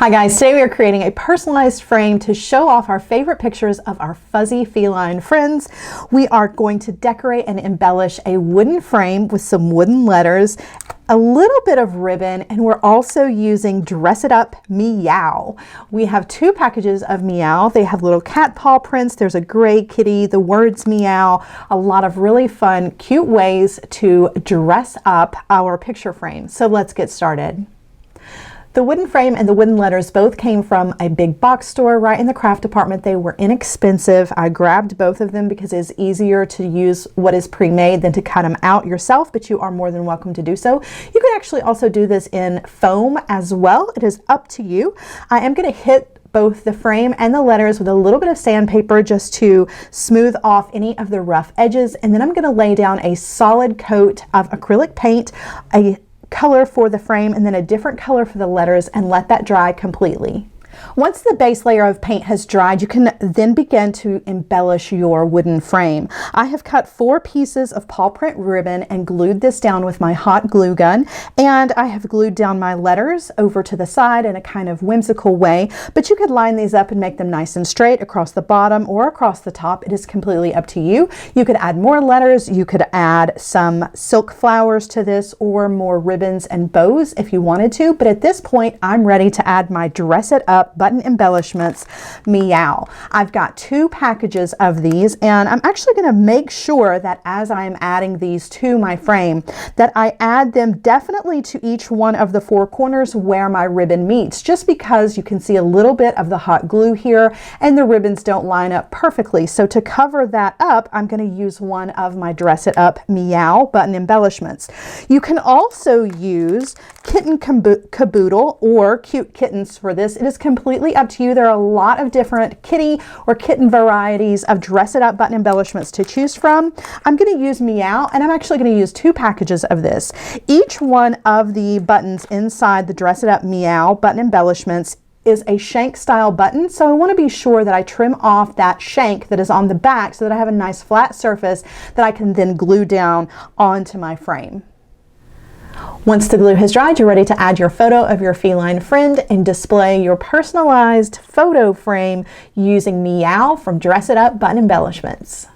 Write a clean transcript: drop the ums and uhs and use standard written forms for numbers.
Hi guys, today we are creating a personalized frame to show off our favorite pictures of our fuzzy feline friends. We are going to decorate and embellish a wooden frame with some wooden letters, a little bit of ribbon, and we're also using Dress It Up Meow. We have two packages of Meow. They have little cat paw prints. There's a gray kitty, the words Meow, a lot of really fun, cute ways to dress up our picture frame. So let's get started. The wooden frame and the wooden letters both came from a big box store right in the craft department. They were inexpensive. I grabbed both of them because it's easier to use what is pre-made than to cut them out yourself, but you are more than welcome to do so. You can actually also do this in foam as well. It is up to you. I am going to hit both the frame and the letters with a little bit of sandpaper just to smooth off any of the rough edges, and then I'm going to lay down a solid coat of acrylic paint, a color for the frame and then a different color for the letters, and let that dry completely. Once the base layer of paint has dried, you can then begin to embellish your wooden frame. I have cut 4 pieces of paw print ribbon and glued this down with my hot glue gun, and I have glued down my letters over to the side in a kind of whimsical way, but you could line these up and make them nice and straight across the bottom or across the top. It is completely up to you. You could add more letters, you could add some silk flowers to this, or more ribbons and bows if you wanted to, but at this point I'm ready to add my Dress It Up button embellishments Meow. I've got 2 packages of these, and I'm actually going to make sure that as I'm adding these to my frame that I add them definitely to each one of the 4 corners where my ribbon meets, just because you can see a little bit of the hot glue here and the ribbons don't line up perfectly. So to cover that up, I'm going to use one of my Dress It Up Meow button embellishments. You can also use kitten caboodle or cute kittens for this. It is completely up to you. There are a lot of different kitty or kitten varieties of Dress It Up button embellishments to choose from. I'm going to use Meow, and I'm actually going to use 2 packages of this. Each one of the buttons inside the Dress It Up Meow button embellishments is a shank style button, so I want to be sure that I trim off that shank that is on the back so that I have a nice flat surface that I can then glue down onto my frame. Once the glue has dried, you're ready to add your photo of your feline friend and display your personalized photo frame using Meow from Dress It Up button embellishments.